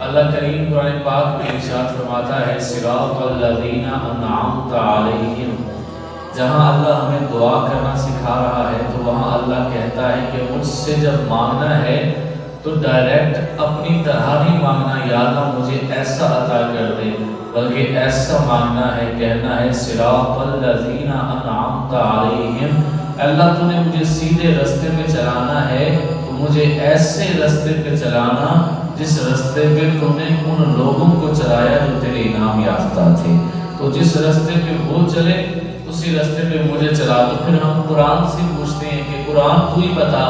اللہ کریم قرآن پاک میں ارشاد فرماتا ہے صراط الذین انعمت علیہم۔ جہاں اللہ ہمیں دعا کرنا سکھا رہا ہے تو وہاں اللہ کہتا ہے کہ مجھ سے جب مانگنا ہے تو ڈائریکٹ اپنی طرح نہیں مانگنا یا اللہ مجھے ایسا عطا کر دے، بلکہ ایسا مانگنا ہے، کہنا ہے صراط الذین انعمت علیہم، اللہ تو نے مجھے سیدھے رستے پہ چلانا ہے تو مجھے ایسے رستے پہ چلانا جس رستے پہ تم نے ان لوگوں کو چلایا جو تیرے انعام یافتہ تھے، تو جس رستے پہ وہ چلے اسی رستے پہ مجھے چلا۔ تو پھر ہم قرآن سے پوچھتے ہیں کہ قرآن تو ہی بتا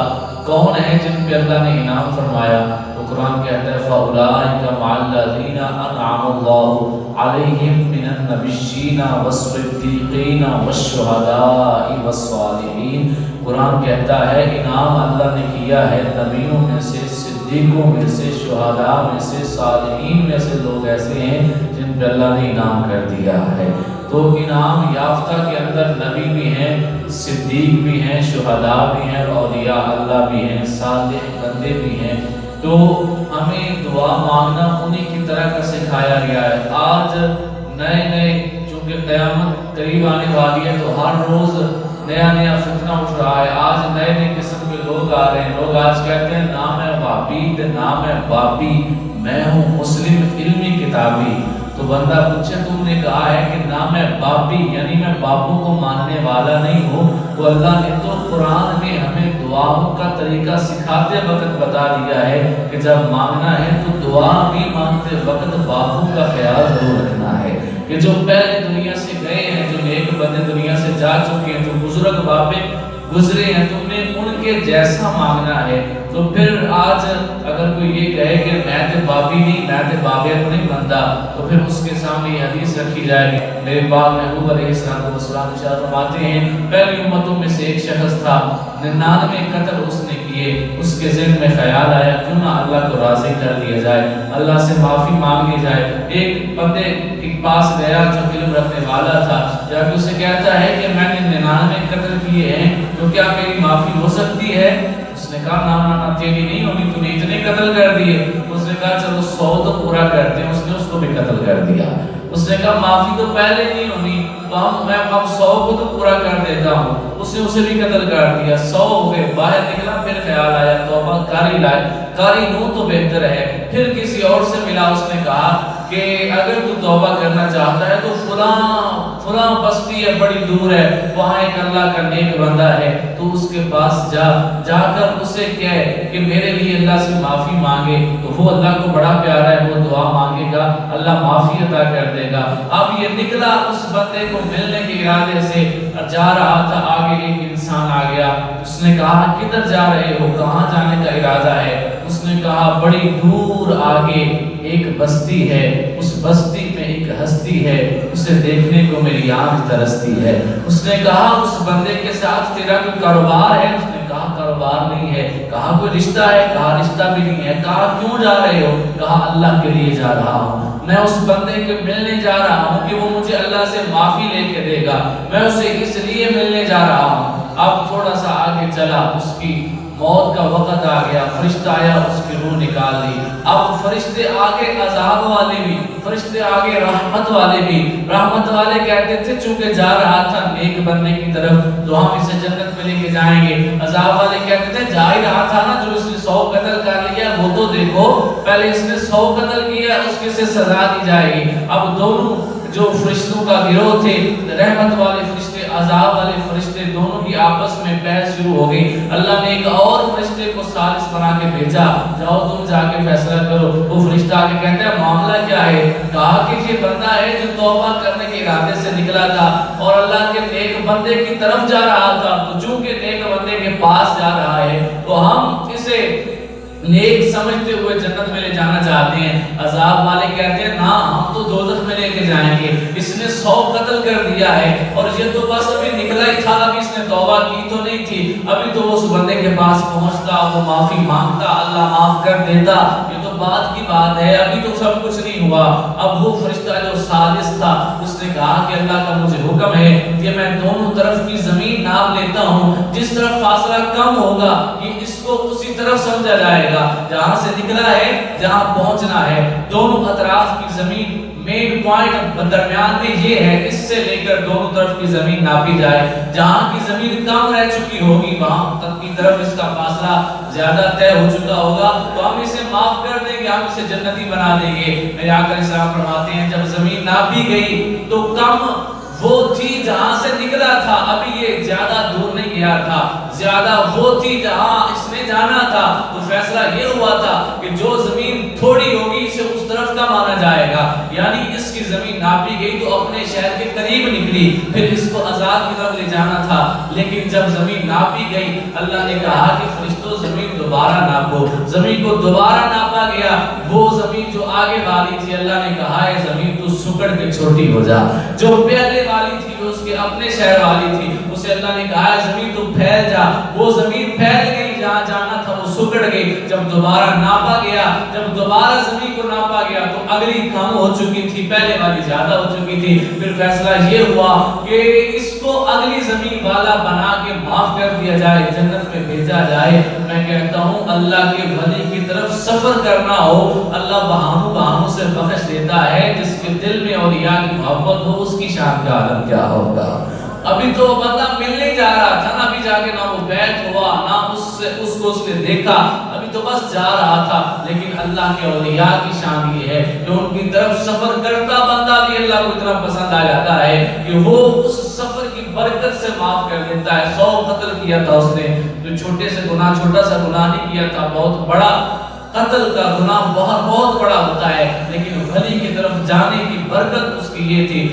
کون ہے جن پہ اللہ نے انعام فرمایا، تو قرآن کہتا ہے فَأُولَٰئِكَ مَعَ الَّذِينَ أَنْعَمَ اللَّهُ عَلَيْهِم مِّنَ النَّبِيِّينَ وَالصِّدِّيقِينَ وَالشُّهَدَاءِ وَالصَّالِحِينَ۔ قرآن کہتا ہے انعام اللہ نے کیا ہے نبیوں میں سے، صدیقوں میں سے، شہداء میں سے، صالحین میں سے لوگ ایسے ہیں جن پہ اللہ نے انعام کر دیا ہے۔ تو انعام یافتہ کے اندر نبی بھی ہیں، صدیق بھی ہیں، شہداء بھی ہیں، اولیاء اللہ بھی ہیں، صالح بندے بھی ہیں۔ تو ہمیں دعا مانگنا انہی کی طرح کا سکھایا گیا ہے۔ آج نئے چونکہ قیامت قریب آنے والی ہے تو ہر روز نیا فتنہ اٹھ رہا ہے، آج نئے قسم کے لوگ آ رہے ہیں۔ لوگ آج کہتے ہیں نام ہے وابی، نام ہے بابی، میں ہوں مسلم علمی کتابی۔ تو بندہ پوچھے تم نے کہا ہے کہ نام ہے بابی یعنی میں باپوں کو ماننے والا نہیں ہوں، تو اللہ نے تو قرآن میں ہمیں دعاؤں کا طریقہ سکھاتے وقت بتا دیا ہے کہ جب مانگنا ہے تو دعا بھی مانگتے وقت باپوں کا خیال ضرور رکھنا ہے کہ جو پہلے دنیا سے گئے ہیں، جو نیک بندے دنیا سے جا چکے ہیں، جو بزرگ باپے گزرے ہیں، تم نے ان کے جیسا مانگنا ہے۔ تو پھر آج اگر کوئی یہ کہے کہ میں تے بابی نہیں، میں تے بابیت نہیں بنتا، تو پھر اس کے سامنے یہ حدیث رکھی جائے گی۔ میرے پاک محبوب علیہ السلام ارشاد فرماتے ہیں پہلی امتوں میں سے ایک شخص تھا، 99 قتل اس نے کیے، اس کے ذہن میں خیال آیا کیوں نہ اللہ کو راضی کر دیا جائے، اللہ سے معافی مانگی جائے۔ ایک بندے کے پاس گیا جو علم رکھنے والا تھا، جا کے اسے کہتا ہے کہ میں نے 99 قتل کیے ہیں تو کیا میری معافی ہو سکتی ہے؟ اس نے کہا نا تیری نہیں ہونی، تو نے اتنے قتل کر دیے۔ اس نے کہا چلو 100 تو پورا کرتے ہیں، اس نے اس کو بھی قتل کر دیا۔ اس نے کہا معافی تو پہلے نہیں ہونی تو میں اب 100 کو تو پورا کر دیتا ہوں، اس نے اسے بھی قتل کر دیا۔ 100 ہو گئے، باہر نکلا، پھر خیال آیا توبہ کاری لائے، کاری نو تو بہتر ہے۔ پھر کسی اور سے ملا، اس نے کہا کہ اگر تو توبہ کرنا چاہتا ہے تو فلاں بستی ہے بڑی دور ہے، وہاں ایک اللہ کا نیک بندہ ہے، تو اس کے پاس جا کر اسے کہے کہ میرے لیے اللہ سے معافی مانگے، تو وہ اللہ کو بڑا پیارا ہے، وہ دعا مانگے گا، اللہ معافی عطا کر دے گا۔ اب یہ نکلا اس بندے کو ملنے کے ارادے سے، جا رہا تھا، آگے ایک انسان آ گیا، اس نے کہا کدھر جا رہے ہو، کہاں جانے کا ارادہ ہے؟ اس نے کہا بڑی دور آگے ایک بستی ہے، اس بستی میں ایک ہستی ہے، اسے دیکھنے کو میری آنکھ ترستی ہے۔ اس نے کہا اس بندے کے ساتھ تیرا کوئی کاروبار ہے؟ اس نے کہا کاروبار نہیں ہے۔ کہا کوئی رشتہ ہے؟ کہا رشتہ بھی نہیں ہے۔ کہا کیوں جا رہے ہو؟ کہا اللہ کے لیے جا رہا ہوں، میں اس بندے کے ملنے جا رہا ہوں کہ وہ مجھے اللہ سے معافی لے کے دے گا، میں اسے اس لیے ملنے جا رہا ہوں۔ اب تھوڑا سا آگے چلا، اس کی موت کا وقت آ گیا، فرشتہ آیا، اس کی روح نکال لی۔ اب فرشتے آگے عذاب والے بھی، فرشتے آگے رحمت والے بھی۔ رحمت والے کہتے تھے چونکہ جا رہا تھا نیک بندے کی طرف تو ہم اسے جنت میں لے کے جائیں گے۔ عذاب والے کہتے تھے جا ہی رہا تھا نا، جو اس نے 100 قتل کر لیا وہ تو دیکھو، پہلے اس نے 100 قتل کیا، اس کی سے سزا دی جائے گی۔ اب دونوں جو فرشتوں کا گروہ تھے، رحمت والے فرشتے، عذاب والے فرشتے، دونوں کی آپس میں بحث شروع ہو گئی۔ اللہ نے ایک اور فرشتے کو ثالث بنا کے بھیجا، جاؤ تم جا کے فیصلہ کرو۔ وہ فرشتہ آ کے کہتا ہے معاملہ کیا ہے؟ کہا کہ یہ بندہ ہے جو توبہ کرنے کے ارادے سے نکلا تھا اور اللہ کے نیک بندے کی طرف جا رہا تھا، تو چونکہ نیک بندے کے پاس جا رہا ہے تو ہم اسے نیک سمجھتے ہوئے جنت میں لے جانا چاہتے ہیں۔ عذاب والے کہتے ہیں نا، ہم تو دوزخ میں لے کے جائیں گے، اس نے 100 قتل کر دیا ہے اور یہ تو بس ابھی نکلا ہی تھا، ابھی اس نے توبہ کی تو نہیں تھی، ابھی تو وہ اس بندے کے پاس پہنچتا، وہ معافی مانگتا، اللہ معاف کر دیتا، یہ تو بعد کی بات ہے، ابھی تو سب کچھ نہیں ہوا۔ اب وہ فرشتہ جو سادس تھا اس نے کہا کہ اللہ کا مجھے حکم ہے کہ میں دونوں طرف کی زمین ناپ لیتا ہوں، جس طرف فاصلہ کم ہوگا یہ اس کو اسی طرف سمجھا جائے گا جہاں سے نکلا ہے، جہاں پہنچنا ہے۔ دونوں اطراف کی زمین مین پوائنٹ درمیان میں یہ ہے، اس سے لے کر دونوں طرف کی زمین ناپی جائے۔ جہاں کی زمین کم رہ چکی ہوگی وہاں تک کی طرف اس کا فاصلہ زیادہ طے ہو چکا ہوگا تو ہم اسے معاف کر دیں گے، ہم اسے جنتی بنا دیں گے۔ میرے آقا السلام فرماتے ہیں جب زمین ناپی گئی تو کم وہ تھی جہاں سے نکلا تھا، ابھی یہ زیادہ دور نہیں گیا تھا، زیادہ وہ تھی جہاں اس نے جانا تھا۔ تو فیصلہ یہ ہوا تھا کہ جو زمین تھوڑی ہوگی اسے اس طرف کا مانا جائے گا، یعنی اس کی زمین ناپی گئی تو اپنے شہر کے قریب نکلی، پھر اس کو آزاد کی طرف لے جانا تھا۔ لیکن جب زمین ناپی گئی اللہ نے کہا کہ فرشتوں زمین دوبارہ ناپو۔ زمین کو دوبارہ ناپا گیا، وہ زمین جو آگے والی تھی اللہ نے کہا ہے زمین تو سکڑ کے چھوٹی ہو جا۔ جو پہلے والی تھی جو اس کے اپنے شہر والی تھی اسے اللہ نے کہا ہے زمین تو پھیل جا۔ وہ زمین پھیل گئی، جہاں جانا تھا وہ سکڑ گئی۔ جب دوبارہ ناپا گیا، جب دوبارہ زمین کو ناپا گیا تو اگلی کم ہو چکی تھی، پہلے والی زیادہ ہو چکی تھی۔ پھر فیصلہ یہ ہوا کہ اس کو اگلی زمین والا بنا کے معاف کر دیا جائے، جنت میں بھیجا جائے۔ میں کہتا ہوں اللہ کے ولی کی طرف سفر کرنا ہو اللہ بہانوں سے بخش دیتا ہے، جس کے دل میں اولیاء کی محبت ہو اس کی شان کا عالم کیا ہوگا۔ ابھی تو بندہ مل نہیں جا رہا تھا نا، ابھی جا کے نہ وہ بیعت ہوا نہ اس کو اس نے دیکھا، ابھی تو بس جا رہا تھا۔ لیکن اللہ کے اولیاء کی شان یہ ہے کہ ان کی طرف سفر کرتا بندہ بھی اللہ کو اتنا پسند آ جاتا ہے کہ وہ اس سفر کی برکت سے معاف کر دیتا ہے۔ 100 قتل کیا تھا اس نے، جو چھوٹے سے گناہ چھوٹا سا گناہ نہیں کیا تھا، بہت بڑا قتل کا گناہ بہت بڑا ہوتا ہے، لیکن ولی کی طرف جانے کی برکت اس کی یہ تھی۔